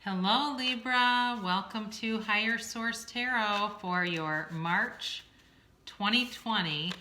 Hello Libra, welcome to Higher Source Tarot for your March 2020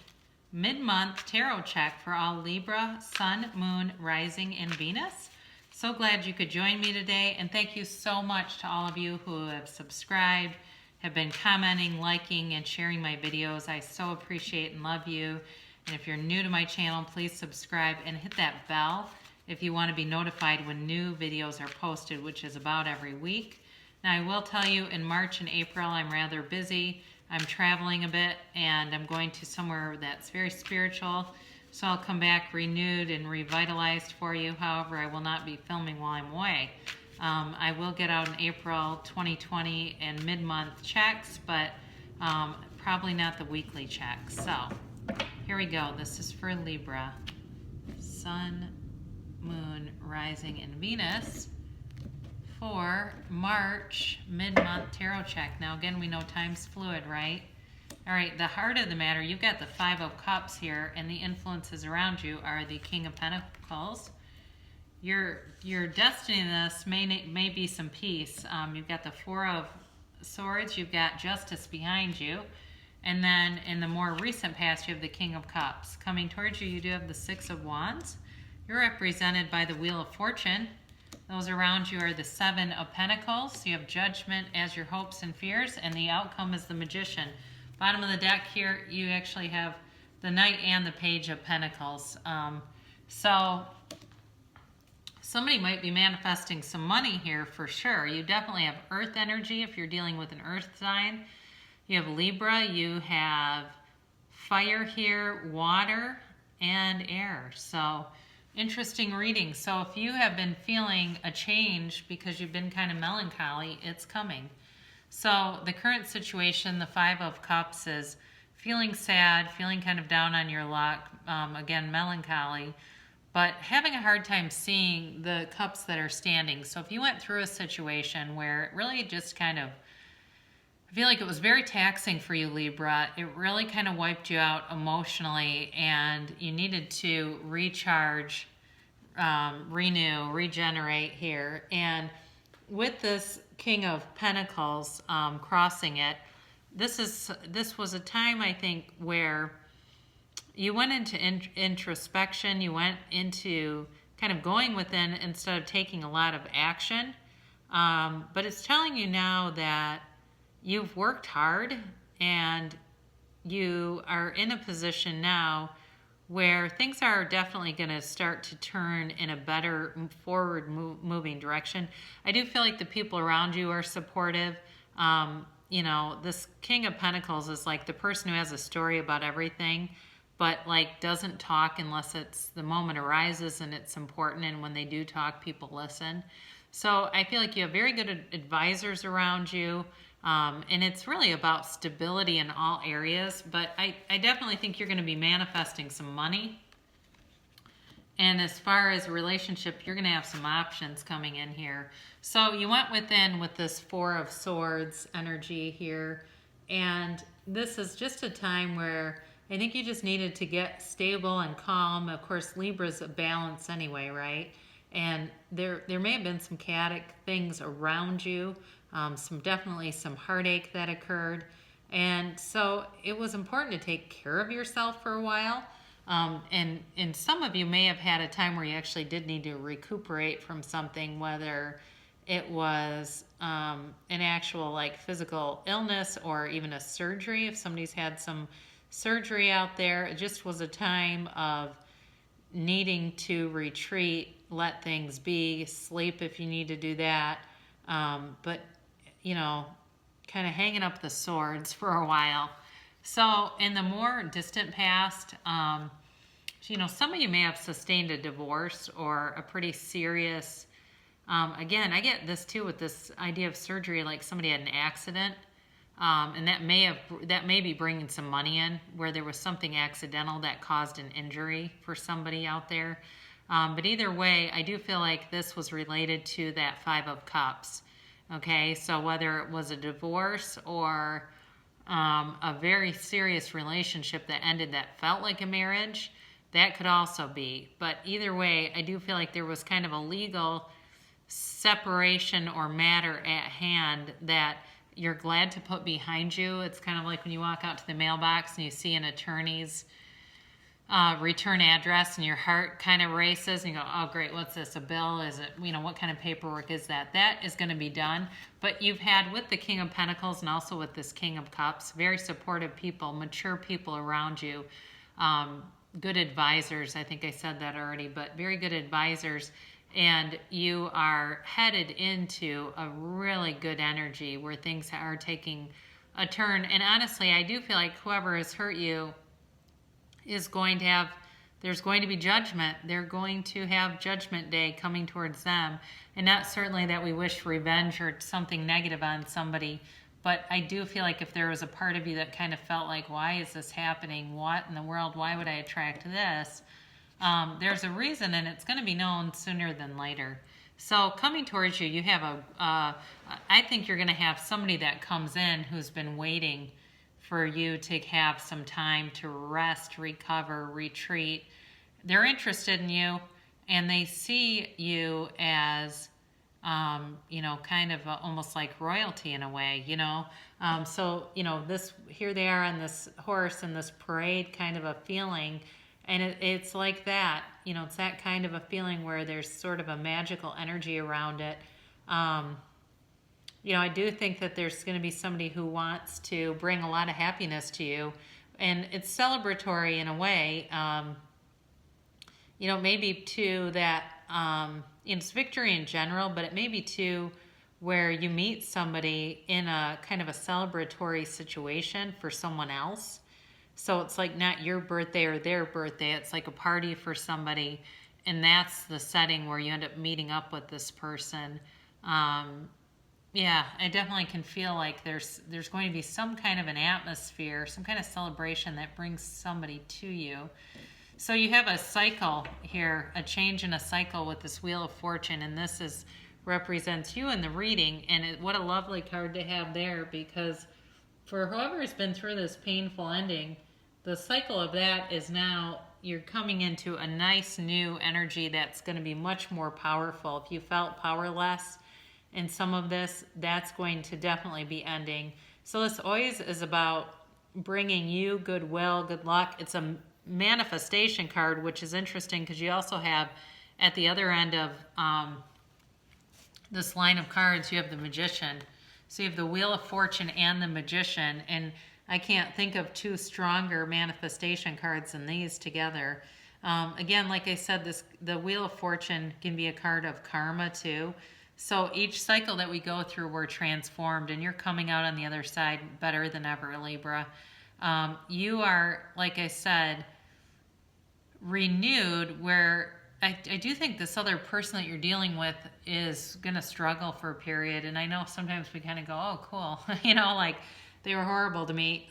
mid-month tarot check for all Libra, Sun, Moon, Rising, and Venus. So glad you could join me today, and thank you so much to all of you who have subscribed, have been commenting, liking, and sharing my videos. I so appreciate and love you. And if you're new to my channel, please subscribe and hit that bell if you want to be notified when new videos are posted, which is about every week. Now, I will tell you, in March and April, I'm rather busy. I'm traveling a bit, and I'm going to somewhere that's very spiritual. So I'll come back renewed and revitalized for you. However, I will not be filming while I'm away. I will get out in April 2020 and mid-month checks, but probably not the weekly checks. So here we go. This is for Libra, Sun, Moon, Rising, and Venus for March mid-month tarot check. Now again, we know time's fluid, right? All right, the heart of the matter, you've got the Five of Cups here, and the influences around you are the King of Pentacles. Your destiny in this may be some peace. You've got the Four of Swords, you've got Justice behind you, and then in the more recent past, you have the King of Cups. Coming towards you, you do have the Six of Wands. You're represented by the Wheel of Fortune. Those around you are the Seven of Pentacles. You have Judgment as your hopes and fears, and the outcome is the Magician. Bottom of the deck here, you actually have the Knight and the Page of Pentacles. So somebody might be manifesting some money here for sure. You definitely have Earth energy if you're dealing with an Earth sign. You have Libra, you have fire here, water, and air. So interesting reading. So if you have been feeling a change because you've been kind of melancholy, it's coming. So the current situation, the Five of Cups, is feeling sad, feeling kind of down on your luck, again, melancholy, but having a hard time seeing the cups that are standing. So if you went through a situation where it really just kind of, I feel like it was very taxing for you, Libra. It really kind of wiped you out emotionally, and you needed to recharge, renew, regenerate here. And with this King of Pentacles crossing it, this was a time, I think, where you went into introspection. You went into kind of going within instead of taking a lot of action. But it's telling you now that you've worked hard, and you are in a position now where things are definitely going to start to turn in a better forward moving direction. I do feel like the people around you are supportive. You know, this King of Pentacles is like the person who has a story about everything, but like doesn't talk unless it's the moment arises and it's important, and when they do talk, people listen. So I feel like you have very good advisors around you. And it's really about stability in all areas, but I definitely think you're going to be manifesting some money. And as far as a relationship, you're going to have some options coming in here. So you went within with this Four of Swords energy here, and this is just a time where I think you just needed to get stable and calm. Of course, Libra's a balance anyway, right? And there may have been some chaotic things around you, definitely some heartache that occurred. And so it was important to take care of yourself for a while. And some of you may have had a time where you actually did need to recuperate from something, whether it was an actual like physical illness or even a surgery. If somebody's had some surgery out there, it just was a time of needing to retreat, let things be, sleep if you need to do that. But, you know, kind of hanging up the swords for a while. So in the more distant past, you know, some of you may have sustained a divorce or a pretty serious, again, I get this too with this idea of surgery, like somebody had an accident. And that may be bringing some money in, where there was something accidental that caused an injury for somebody out there. But either way, I do feel like this was related to that Five of Cups. Okay, so whether it was a divorce or a very serious relationship that ended that felt like a marriage, that could also be. But either way, I do feel like there was kind of a legal separation or matter at hand that you're glad to put behind you. It's kind of like when you walk out to the mailbox and you see an attorney's return address and your heart kind of races and you go, oh great, what's this, a bill? Is it, what kind of paperwork is that? That is going to be done. But you've had, with the King of Pentacles and also with this King of Cups, very supportive people, mature people around you, good advisors. I think I said that already, but very good advisors. And you are headed into a really good energy where things are taking a turn. And honestly, I do feel like whoever has hurt you is going to have, there's going to be judgment. They're going to have judgment day coming towards them. And not certainly that we wish revenge or something negative on somebody, but I do feel like if there was a part of you that kind of felt like, why is this happening? What in the world? Why would I attract this? There's a reason, and it's going to be known sooner than later. So coming towards you, you have I think you're going to have somebody that comes in who's been waiting for you to have some time to rest, recover, retreat. They're interested in you, and they see you as, kind of almost like royalty in a way, So, this, here they are on this horse in this parade kind of a feeling, and it's like that, it's that kind of a feeling where there's sort of a magical energy around it. I do think that there's going to be somebody who wants to bring a lot of happiness to you, and it's celebratory in a way. Maybe too that it's victory in general, but it may be too where you meet somebody in a kind of a celebratory situation for someone else. So it's like not your birthday or their birthday. It's like a party for somebody, and that's the setting where you end up meeting up with this person. Yeah, I definitely can feel like there's going to be some kind of an atmosphere, some kind of celebration that brings somebody to you. So you have a cycle here, a change in a cycle with this Wheel of Fortune, and this represents you in the reading, and what a lovely card to have there, because for whoever has been through this painful ending, the cycle of that is now you're coming into a nice new energy that's going to be much more powerful. If you felt powerless in some of this, that's going to definitely be ending. So this always is about bringing you goodwill, good luck. It's a manifestation card, which is interesting because you also have at the other end of this line of cards, you have the Magician. So you have the Wheel of Fortune and the Magician, and I can't think of two stronger manifestation cards than these together. Again, like I said, the Wheel of Fortune can be a card of karma too. So each cycle that we go through, we're transformed, and you're coming out on the other side better than ever, Libra. You are, like I said, renewed, where I do think this other person that you're dealing with is going to struggle for a period. And I know sometimes we kind of go, oh, cool, like they were horrible to me.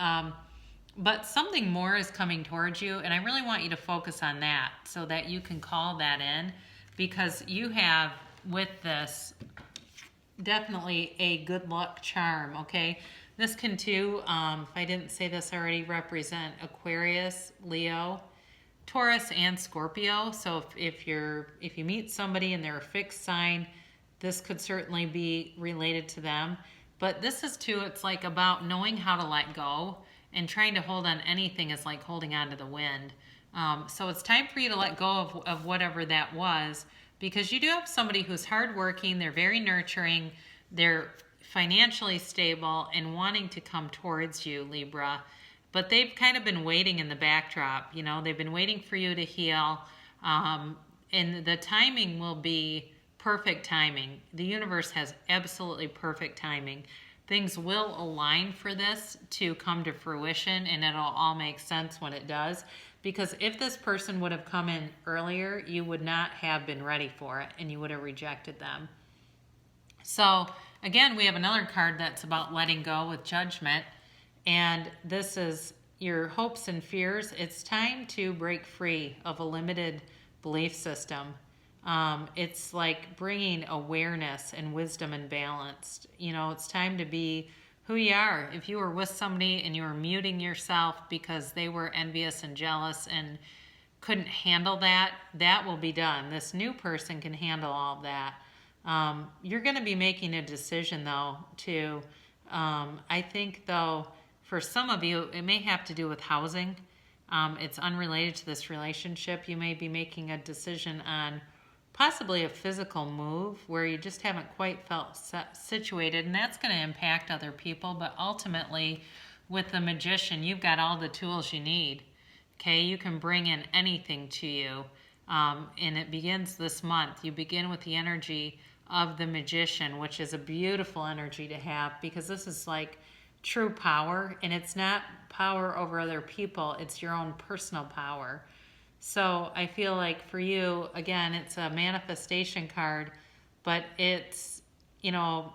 But something more is coming towards you, and I really want you to focus on that so that you can call that in, because you have, with this, definitely a good luck charm, okay? This can too, if I didn't say this already, represent Aquarius, Leo, Taurus, and Scorpio. So if you meet somebody and they're a fixed sign, this could certainly be related to them. But this is too, it's like about knowing how to let go, and trying to hold on anything is like holding on to the wind. So it's time for you to let go of whatever that was, because you do have somebody who's hardworking, they're very nurturing, they're financially stable and wanting to come towards you, Libra. But they've kind of been waiting in the backdrop. They've been waiting for you to heal. And the timing will be perfect timing. The universe has absolutely perfect timing. Things will align for this to come to fruition, and it'll all make sense when it does. Because if this person would have come in earlier, you would not have been ready for it, and you would have rejected them. So again, we have another card that's about letting go with Judgment. And this is your hopes and fears. It's time to break free of a limited belief system. It's like bringing awareness and wisdom and balance. It's time to be who you are. If you were with somebody and you were muting yourself because they were envious and jealous and couldn't handle that, that will be done. This new person can handle all of that. You're going to be making a decision, though, too. I think, though, for some of you, it may have to do with housing. It's unrelated to this relationship. You may be making a decision on possibly a physical move where you just haven't quite felt situated, and that's going to impact other people. But ultimately, with the Magician, you've got all the tools you need. Okay, you can bring in anything to you. And it begins this month. You begin with the energy of the Magician, which is a beautiful energy to have, because this is like true power, and it's not power over other people, it's your own personal power. So I feel like for you, again, it's a manifestation card, but it's, you know,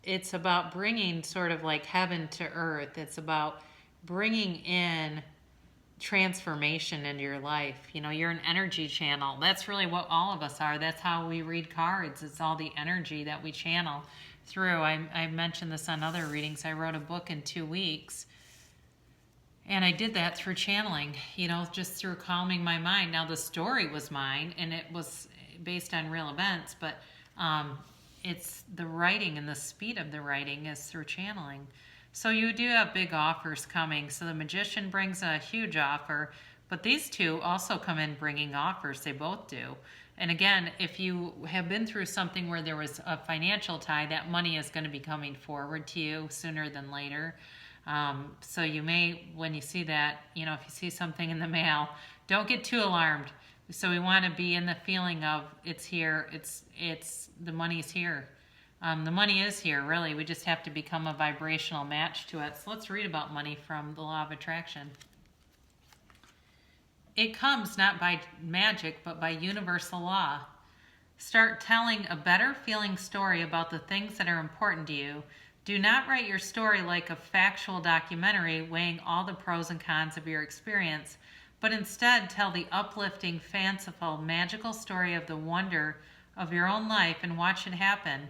it's about bringing sort of like heaven to earth. It's about bringing in transformation into your life. You know, you're an energy channel. That's really what all of us are. That's how we read cards. It's all the energy that we channel through. I mentioned this on other readings. I wrote a book in 2 weeks, and I did that through channeling, you know, just through calming my mind. Now, the story was mine, and it was based on real events, but it's the writing, and the speed of the writing is through channeling. So you do have big offers coming. So the Magician brings a huge offer, but these two also come in bringing offers. They both do. And again, if you have been through something where there was a financial tie, that money is going to be coming forward to you sooner than later. So you may, when you see that, you know, if you see something in the mail, don't get too alarmed. So we want to be in the feeling of it's here, it's the money's here. The money is here, really. We just have to become a vibrational match to it. So let's read about money from the Law of Attraction. It comes not by magic, but by universal law. Start telling a better feeling story about the things that are important to you. Do not write your story like a factual documentary weighing all the pros and cons of your experience, but instead tell the uplifting, fanciful, magical story of the wonder of your own life and watch it happen.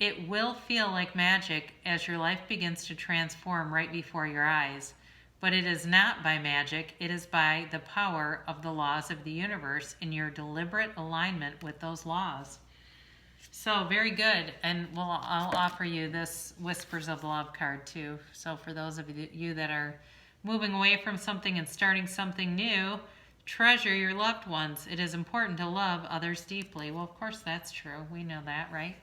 It will feel like magic as your life begins to transform right before your eyes. But it is not by magic, it is by the power of the laws of the universe in your deliberate alignment with those laws. So very good. And I'll offer you this Whispers of Love card too. So for those of you that are moving away from something and starting something new, treasure your loved ones. It is important to love others deeply. Well, of course that's true. We know that, right?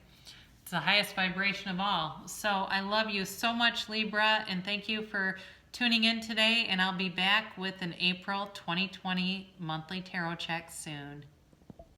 It's the highest vibration of all. So I love you so much, Libra, and thank you for tuning in today. And I'll be back with an April 2020 monthly tarot check soon.